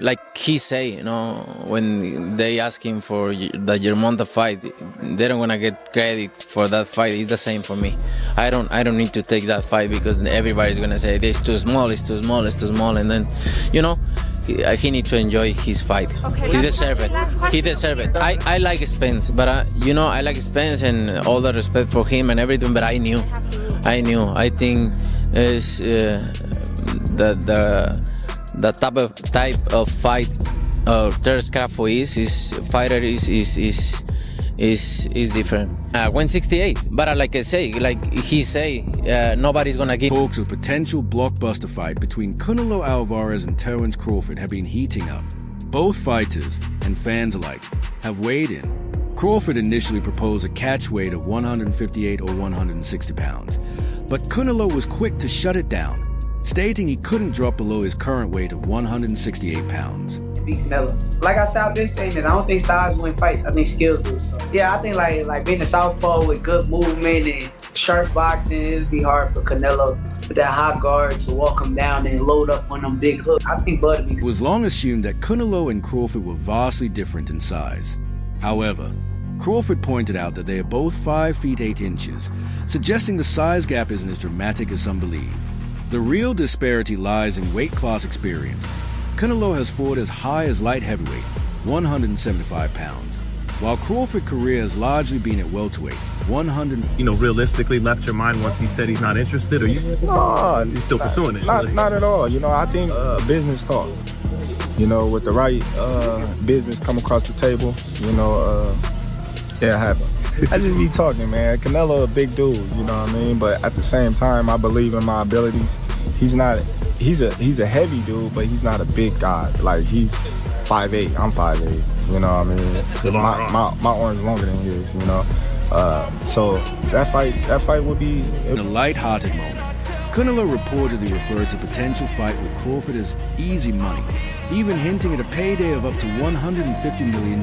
Like he say, when they ask him for the Germonta fight, they don't wanna get credit for that fight. It's the same for me. I don't need to take that fight because everybody's gonna say it's too small, it's too small, it's too small, and then, he need to enjoy his fight. Okay, He deserve it. He deserve it. I like Spence, but I like Spence and all the respect for him and everything. But I knew. I think is the type of fight Terence Crawford is different. 168, but like I say, like he say, nobody's gonna give. Talks of potential blockbuster fight between Canelo Alvarez and Terence Crawford have been heating up. Both fighters and fans alike have weighed in. Crawford initially proposed a catch weight of 158 or 160 pounds, but Canelo was quick to shut it down, stating he couldn't drop below his current weight of 168 pounds. Beat Canelo. Like I said, I've been saying this, I don't think size win fights, I think skills do. So, yeah, I think like being a southpaw with good movement and sharp boxing, it'd be hard for Canelo with that hot guard to walk him down and load up on them big hooks. I think Bud would be. It was long assumed that Canelo and Crawford were vastly different in size. However, Crawford pointed out that they are both 5 feet 8 inches, suggesting the size gap isn't as dramatic as some believe. The real disparity lies in weight class experience. Canelo has fought as high as light heavyweight, 175 pounds, while Crawford's career has largely been at welterweight, 100. Realistically left your mind once he said he's not interested, or you still pursuing it? Not at all. I think business talk. With the right business come across the table, it'll happen. I just be talking, man. Canelo a big dude, you know what I mean? But at the same time, I believe in my abilities. He's a heavy dude, but he's not a big guy. Like, he's 5'8", I'm 5'8", you know what I mean? My arm's longer than his, So that fight would be... In a light-hearted moment, Canelo reportedly referred to potential fight with Crawford as easy money, even hinting at a payday of up to $150 million.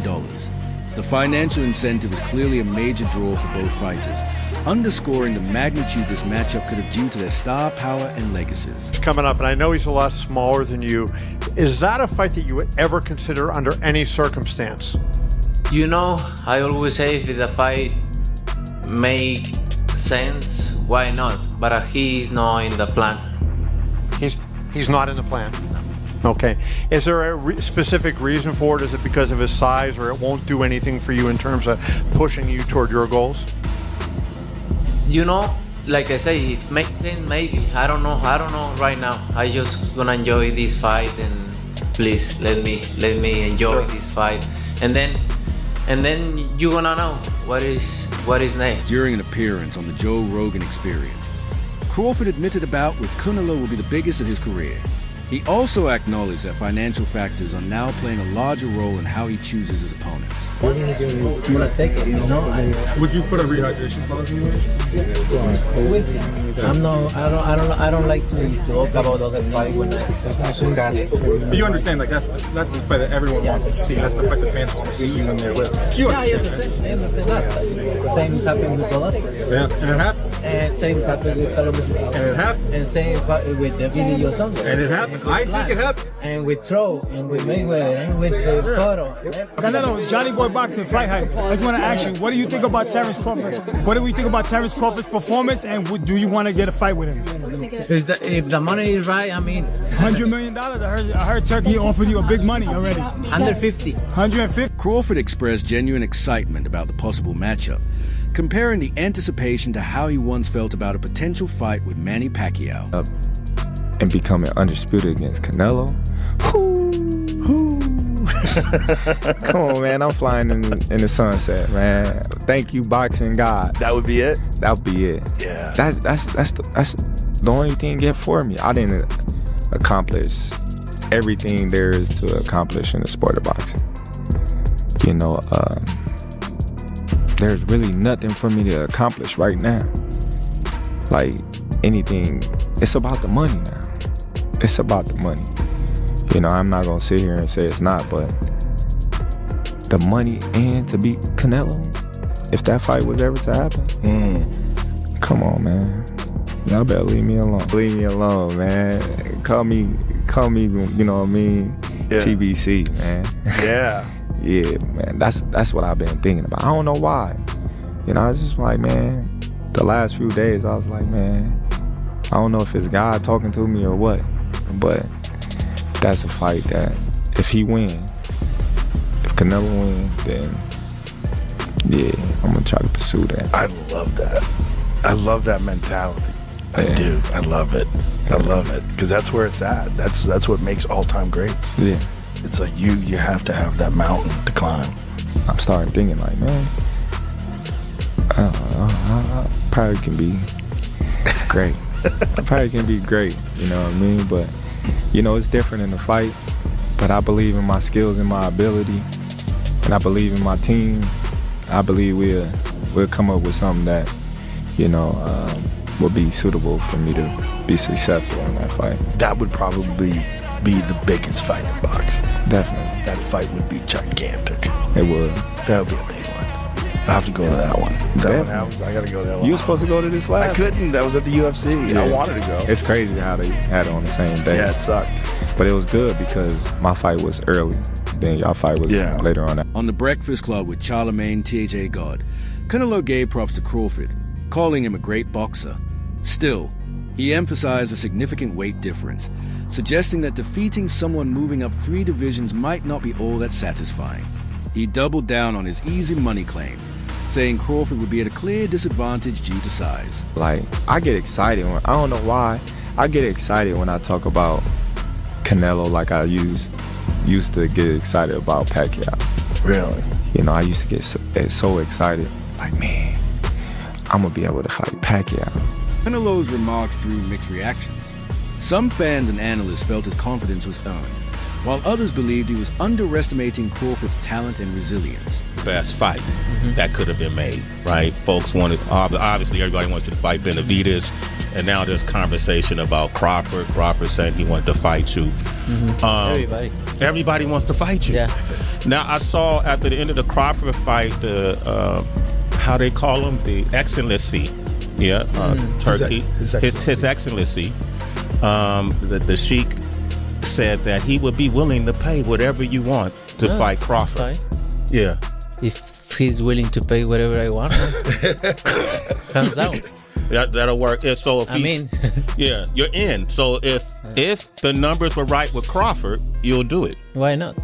The financial incentive is clearly a major draw for both fighters, underscoring the magnitude this matchup could have due to their star power and legacies. Coming up, and I know he's a lot smaller than you. Is that a fight that you would ever consider under any circumstance? I always say if the fight make sense, why not? But he's not in the plan. He's not in the plan. Okay. Is there a specific reason for it? Is it because of his size, or it won't do anything for you in terms of pushing you toward your goals? Like I say, if it makes sense, maybe. I don't know right now. I just gonna enjoy this fight, and please let me enjoy this fight, and then you gonna know what is next. During an appearance on the Joe Rogan Experience, Crawford admitted a bout with Canelo will be the biggest of his career. He also acknowledged that financial factors are now playing a larger role in how he chooses his opponents. You want to take it, Would you put a rehydration policy I don't like to talk about other fight when But you understand, like that's the fight that everyone wants to see. That's the fight that fans want to see when they're with. I understand that. Same happened with Golovkin. Yeah, and it happened. And same happened with Golovkin. And it happened. And same with the video song. And it happened. I think it happened. And with Tro, and with Mayweather, and with Cotto. Canelo, Johnny Boy Boxing, Flight High. I just want to ask you, what do you think about Terence Crawford? What do we think about Terence Crawford's performance, and do you want to get a fight with him? If the money is right, $100 million. I heard Turkey offered you a big money already. 150. 150. Crawford expressed genuine excitement about the possible matchup, comparing the anticipation to how he once felt about a potential fight with Manny Pacquiao. And becoming undisputed against Canelo. Come on, man. I'm flying in the sunset, man. Thank you, boxing God. That would be it? That would be it. Yeah. That's the only thing yet for me. I didn't accomplish everything there is to accomplish in the sport of boxing. There's really nothing for me to accomplish right now. Like anything, it's about the money now. It's about the money. I'm not gonna sit here and say it's not, but the money and to beat Canelo, if that fight was ever to happen, come on, man. Y'all better leave me alone. Leave me alone, man. Call me, you know what I mean? TBC, man. Yeah. Yeah, man. That's what I've been thinking about. I don't know why. You know, I was just like, man, the last few days I was like, man, I don't know if it's God talking to me or what, but that's a fight that if he win, if Canelo win, then yeah, I'm gonna try to pursue that. I love that. I love that mentality. I do. I love it. I love it because that's where it's at. That's what makes all-time greats. Yeah, it's like you have to have that mountain to climb. I'm starting thinking like, man, I probably can be great. I probably can be great, you know what I mean? But, you know, it's different in the fight. But I believe in my skills and my ability. And I believe in my team. I believe we'll come up with something that, you know, will be suitable for me to be successful in that fight. That would probably be the biggest fight in boxing. Definitely. That fight would be gigantic. It would. That would be a big one. I have to go to that one. I gotta go to that one. You were supposed to go to this last I couldn't. That was at the UFC. Yeah. I wanted to go. It's crazy how they had it on the same day. Yeah, it sucked. But it was good because my fight was early. Then y'all fight was later on. On the Breakfast Club with Charlemagne T.J. God, Canelo gave props to Crawford, calling him a great boxer. Still, he emphasized a significant weight difference, suggesting that defeating someone moving up 3 divisions might not be all that satisfying. He doubled down on his easy money claim, saying Crawford would be at a clear disadvantage due to size. Like, I get excited when, I don't know why, I get excited when I talk about Canelo like I used to get excited about Pacquiao. Really? You know, I used to get so excited, like, man, I'm gonna be able to fight Pacquiao. Canelo's remarks drew mixed reactions. Some fans and analysts felt his confidence was earned, while others believed he was underestimating Crawford's talent and resilience. Best fight that could have been made, right? Folks wanted, obviously everybody wanted to fight Benavidez, and now there's conversation about Crawford. Crawford saying he wanted to fight you. Everybody wants to fight you. Yeah. Now I saw after the end of the Crawford fight, the how they call him, the Excellency. Yeah, Turkey. His Excellency. The Sheik said that he would be willing to pay whatever you want to fight Crawford. Yeah. If he's willing to pay whatever I want, hands down. That'll work. Yeah, so if yeah, you're in. So if the numbers were right with Crawford, you'll do it. Why not?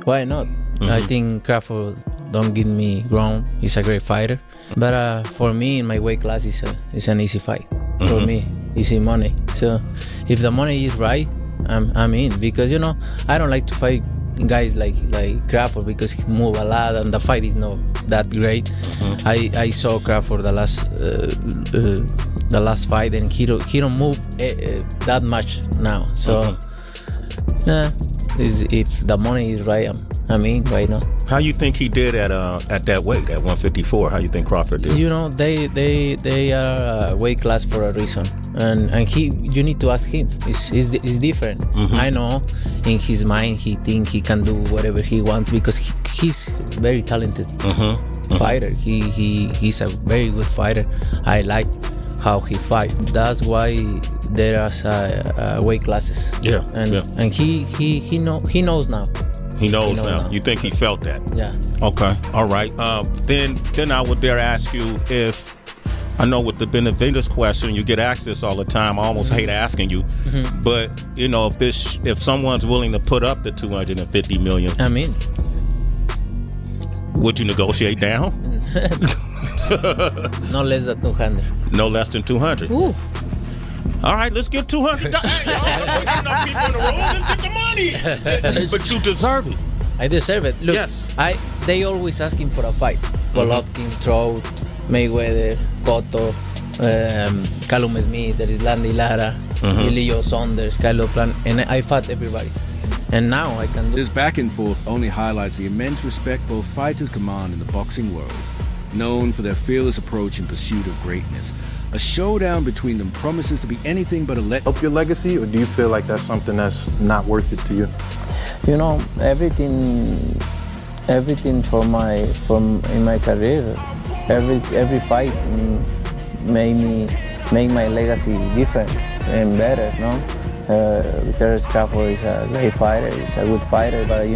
Why not? I think Crawford don't get me wrong. He's a great fighter, but for me in my weight class, it's an easy fight. For me, easy money. So if the money is right, I'm in, because you know I don't like to fight guys like Crawford because he move a lot and the fight is not that great. I saw Crawford the last fight and he don't move that much now. So if the money is right, I'm in right now. How you think he did at that weight, at 154? How you think Crawford did? You know, they are weight class for a reason, and you need to ask him. It's different. I know in his mind he think he can do whatever he wants because he's very talented fighter. He's a very good fighter. I like how he fight. That's why there are weight classes. Yeah, and he knows now. He knows now. You think he felt that? Yeah. Okay. All right. Then I would dare ask you if, I know with the Benavidez question, you get asked this all the time. I almost hate asking you, but you know, if someone's willing to put up the $250 million, I'm in. Would you negotiate down? No less than 200. No less than 200. Ooh. All right, let's get 200. Hey, y'all, enough people in the room. Let's get the money. But you deserve it. I deserve it. Look, yes. They always asking for a fight. Golovkin, Trout, Mayweather, Cotto, Callum Smith, there is Landy Lara, Leo Saunders, Kylo Plan, and I fought everybody. And now I can do. This back and forth only highlights the immense respect both fighters command in the boxing world, known for their fearless approach in pursuit of greatness. A showdown between them promises to be anything but a Help your legacy, or do you feel like that's something that's not worth it to you? You know, everything in my career, every fight make my legacy different and better, no? Terence Crawford is a great fighter. He's a good fighter, but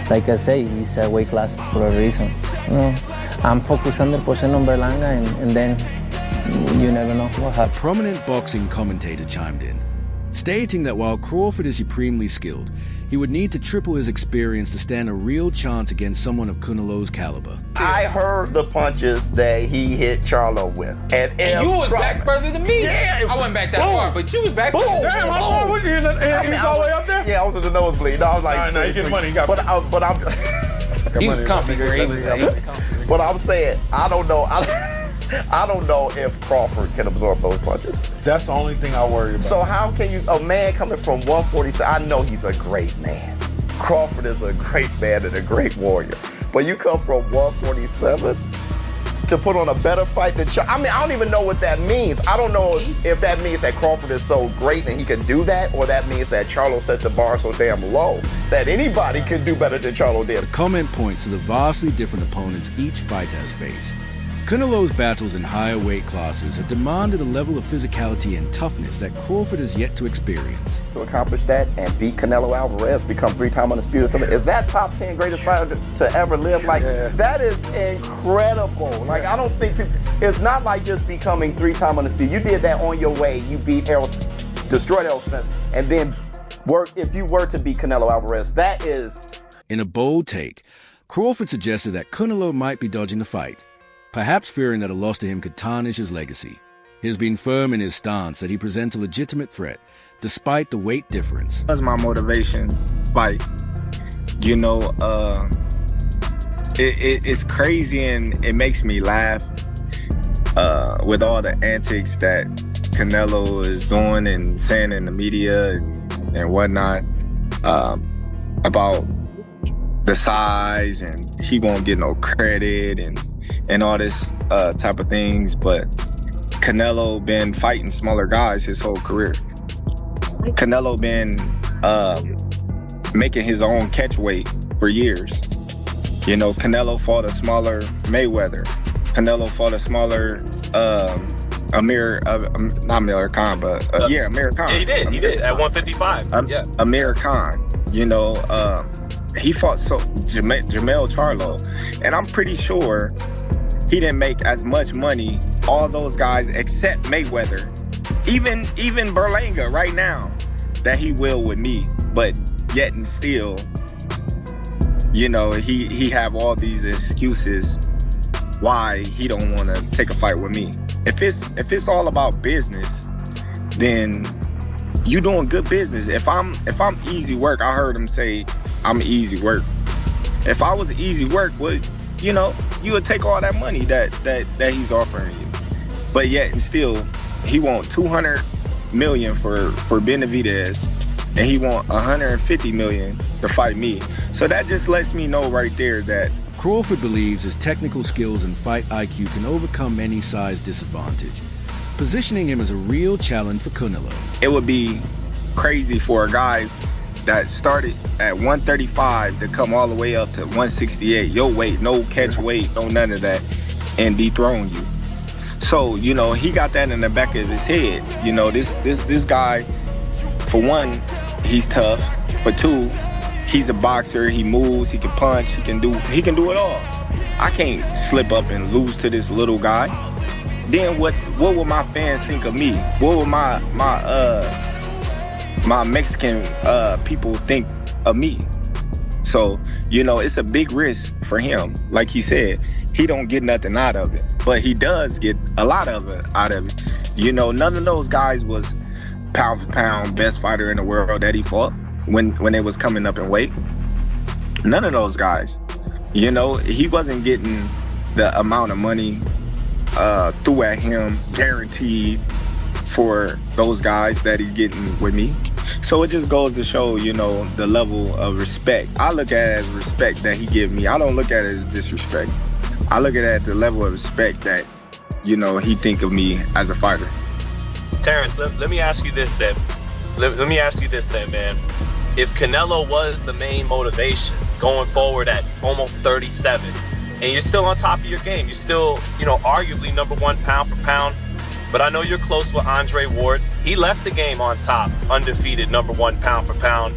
like I say, he's weight classes for a reason. I'm focused 100% on Berlanga, and then you never know what happens. A prominent boxing commentator chimed in, stating that while Crawford is supremely skilled, he would need to triple his experience to stand a real chance against someone of Canelo's caliber. I heard the punches that he hit Charlo with. And you was back further than me. Yeah. I wasn't back that far, but you was back further. Damn, how far was you? He's all the way up there? Yeah, I was in the nosebleed. No, I was like, no, you get money. You got but I'm he was comfy, he was comfy. But I'm saying, I don't know. I don't know if Crawford can absorb those punches. That's the only thing I worry about. So how can a man coming from 147, I know he's a great man. Crawford is a great man and a great warrior. But you come from 147 to put on a better fight than I don't even know what that means. I don't know if that means that Crawford is so great and he can do that, or that means that Charlo set the bar so damn low that anybody can do better than Charlo did. The comment points to the vastly different opponents each fighter has faced. Canelo's battles in higher weight classes have demanded a level of physicality and toughness that Crawford has yet to experience. To accomplish that and beat Canelo Alvarez, become 3-time undisputed, is that top 10 greatest fighter to ever live? That is incredible. I don't think people, it's not like just becoming 3-time undisputed. You did that on your way. You beat destroyed Errol Spence, and then if you were to beat Canelo Alvarez, that is... In a bold take, Crawford suggested that Canelo might be dodging the fight, perhaps fearing that a loss to him could tarnish his legacy. He has been firm in his stance that he presents a legitimate threat, despite the weight difference. That's my motivation. It's crazy and it makes me laugh with all the antics that Canelo is doing and saying in the media and whatnot about the size, and he won't get no credit and all this type of things. But Canelo been fighting smaller guys his whole career. Canelo been making his own catch weight for years. Canelo fought a smaller Mayweather. Canelo fought a smaller Amir Khan. Yeah, he did at 155. Amir Khan. He fought Jamel Charlo, and I'm pretty sure he didn't make as much money, all those guys except Mayweather, even Berlanga right now, that he will with me. But yet and still, he have all these excuses why he don't want to take a fight with me. If it's all about business, then you doing good business. If I'm easy work, I heard him say I'm easy work. If I was easy work, you would take all that money that he's offering you. But yet and still, he want $200 million for Benavidez, and he want $150 million to fight me. So that just lets me know right there that Crawford believes his technical skills and fight IQ can overcome any size disadvantage, positioning him as a real challenge for Canelo. It would be crazy for a guy that started at 135 to come all the way up to 168, your weight, no catch weight, no none of that, and dethrone you. So, he got that in the back of his head. This guy, for one, he's tough. For two, he's a boxer, he moves, he can punch, he can do it all. I can't slip up and lose to this little guy. Then what will my fans think of me? What will my Mexican people think of me? So, it's a big risk for him. Like he said, he don't get nothing out of it, but he does get a lot of it out of it. None of those guys was pound for pound best fighter in the world that he fought when they was coming up in weight. None of those guys. He wasn't getting the amount of money threw at him guaranteed for those guys that he's getting with me. So it just goes to show, the level of respect. I look at it as respect that he give me. I don't look at it as disrespect. I look at it as the level of respect that, he think of me as a fighter. Terence, let me ask you this then. Let me ask you this then, man. If Canelo was the main motivation going forward at almost 37, and you're still on top of your game, you're still, arguably number one pound for pound, but I know you're close with Andre Ward. He left the game on top, undefeated, #1 pound for pound.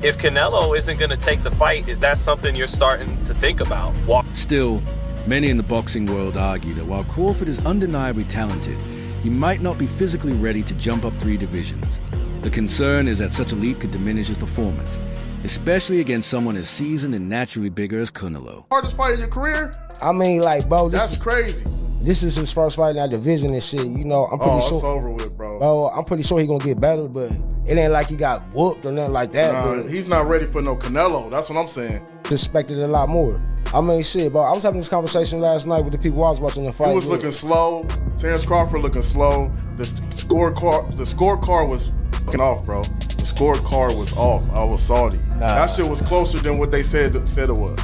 If Canelo isn't going to take the fight, is that something you're starting to think about? Still, many in the boxing world argue that while Crawford is undeniably talented, he might not be physically ready to jump up 3 divisions. The concern is that such a leap could diminish his performance, especially against someone as seasoned and naturally bigger as Canelo. Hardest fight of your career? I mean, like, bro, that's crazy. This is his first fight in our division and shit. You know, I'm pretty sure. It's over with, bro. Bro, I'm pretty sure he's gonna get better, but it ain't like he got whooped or nothing like that. Nah, he's not ready for no Canelo. That's what I'm saying. Expected a lot more. I mean, shit, bro. I was having this conversation last night with the people I was watching the fight. He was looking slow. Terence Crawford looking slow. The scorecard was fucking off, bro. The scorecard was off. I was salty. That shit was closer than what they said it was.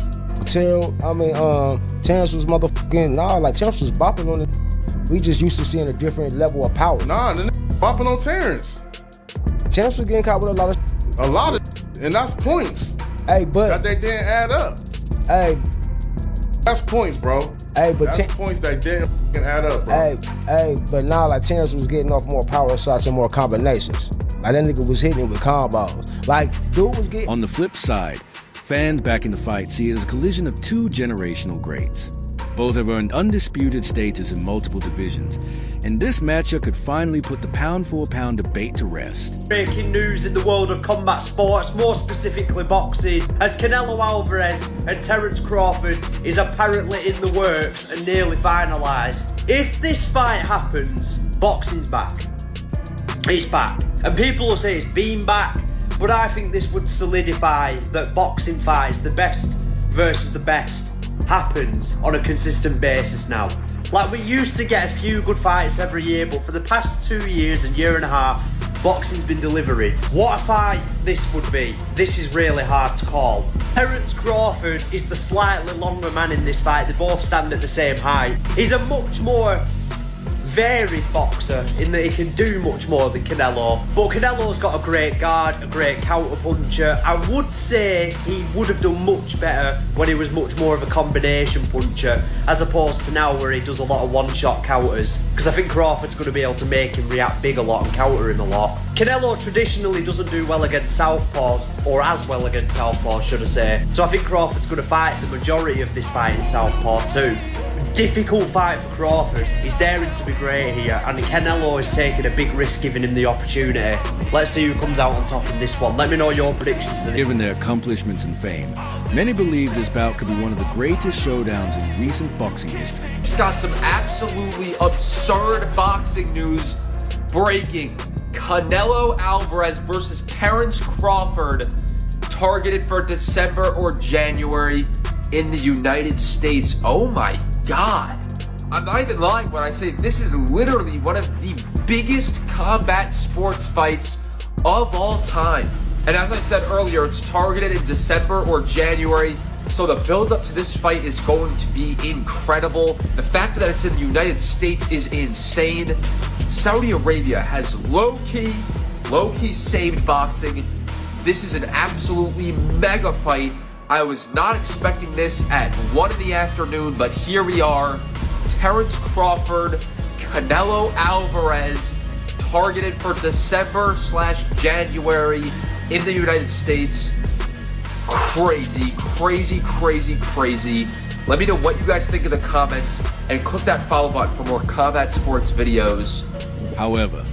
Terence was Terence was bopping on it. We just used to seeing a different level of power. Nah, the bopping on Terence. Terence was getting caught with a lot of and that's points. Hey, but that they didn't add up. Hey, that's points, bro. Hey, but that's points that didn't add up, bro. Hey, but now like Terence was getting off more power shots and more combinations. Like that nigga was hitting it with combos. Like dude was getting. On the flip side, fans backing the fight see it as a collision of 2 generational greats. Both have earned undisputed status in multiple divisions, and this matchup could finally put the pound-for-pound debate to rest. Breaking news in the world of combat sports, more specifically boxing, as Canelo Alvarez and Terence Crawford is apparently in the works and nearly finalised. If this fight happens, boxing's back. It's back. And people will say it's been back, but I think this would solidify that boxing fights, the best versus the best, happens on a consistent basis now. Like we used to get a few good fights every year, but for the past 2 years and year and a half, boxing's been delivering. What a fight this would be. This is really hard to call. Terence Crawford is the slightly longer man in this fight. They both stand at the same height. He's a much more varied boxer in that he can do much more than Canelo, but Canelo's got a great guard, a great counter puncher. I would say he would have done much better when he was much more of a combination puncher, as opposed to now where he does a lot of one-shot counters, because I think Crawford's going to be able to make him react big a lot and counter him a lot. Canelo traditionally doesn't do well against southpaws, or as well against southpaws should I say, so I think Crawford's going to fight the majority of this fight in southpaw too. Difficult fight for Crawford. He's daring to be great here, and Canelo is taking a big risk giving him the opportunity. Let's see who comes out on top in this one. Let me know your predictions for this. Given their accomplishments and fame, many believe this bout could be one of the greatest showdowns in recent boxing history. Just got some absolutely absurd boxing news breaking. Canelo Alvarez versus Terence Crawford, targeted for December or January in the United States. Oh my God. I'm not even lying when I say this is literally one of the biggest combat sports fights of all time. And as I said earlier, it's targeted in December or January, so the build-up to this fight is going to be incredible. The fact that it's in the United States is insane. Saudi Arabia has low-key saved boxing. This is an absolutely mega fight. I was not expecting this at 1 in the afternoon, but here we are. Terence Crawford, Canelo Alvarez, targeted for December/January in the United States. Crazy, crazy, crazy, crazy. Let me know what you guys think in the comments, and click that follow button for more combat sports videos. However,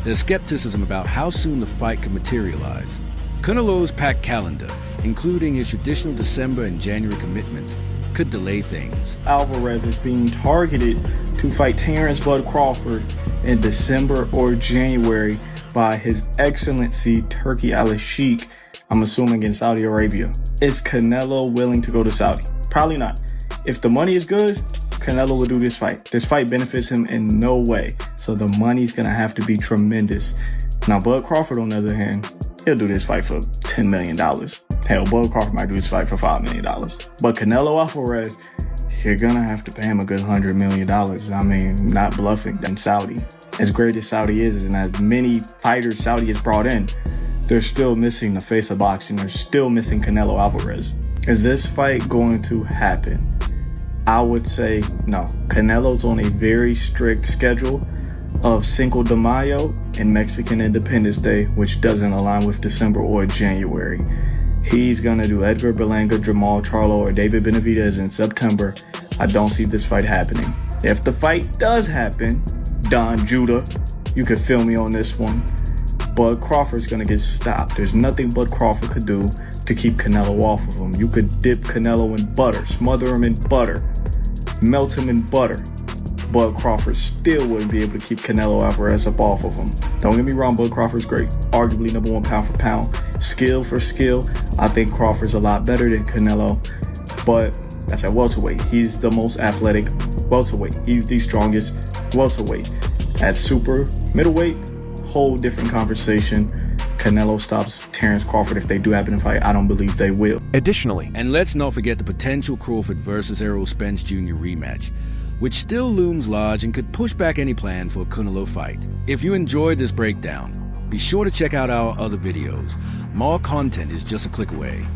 there's skepticism about how soon the fight could materialize. Canelo's packed calendar, including his traditional December and January commitments, could delay things. Alvarez is being targeted to fight Terence Bud Crawford in December or January by His Excellency Turki Al-Sheikh, I'm assuming in Saudi Arabia. Is Canelo willing to go to Saudi? Probably not. If the money is good, Canelo will do this fight. This fight benefits him in no way, so the money's gonna have to be tremendous. Now, Bud Crawford, on the other hand, he'll do this fight for $10 million. Hell, Bud Crawford might do this fight for $5 million. But Canelo Alvarez, you're gonna have to pay him a good $100 million. I mean, not bluffing. Them Saudi. As great as Saudi is, and as many fighters Saudi has brought in, they're still missing the face of boxing. They're still missing Canelo Alvarez. Is this fight going to happen? I would say no. Canelo's on a very strict schedule. of Cinco de Mayo and Mexican Independence Day, which doesn't align with December or January. He's gonna do Edgar Berlanga, Jamal Charlo, or David Benavidez in September. I don't see this fight happening. If the fight does happen, Don Judah, you could feel me on this one, but Crawford's gonna get stopped. There's nothing but Crawford could do to keep Canelo off of him. You could dip Canelo in butter, smother him in butter, melt him in butter, but Crawford still wouldn't be able to keep Canelo Alvarez up off of him. Don't get me wrong, Bud Crawford's great. Arguably #1 pound for pound. Skill for skill, I think Crawford's a lot better than Canelo, but that's at welterweight. He's the most athletic welterweight. He's the strongest welterweight. At super middleweight, whole different conversation. Canelo stops Terence Crawford if they do happen to fight. I don't believe they will. Additionally, and let's not forget the potential Crawford versus Errol Spence Jr. rematch, which still looms large and could push back any plan for a Canelo fight. If you enjoyed this breakdown, be sure to check out our other videos. More content is just a click away.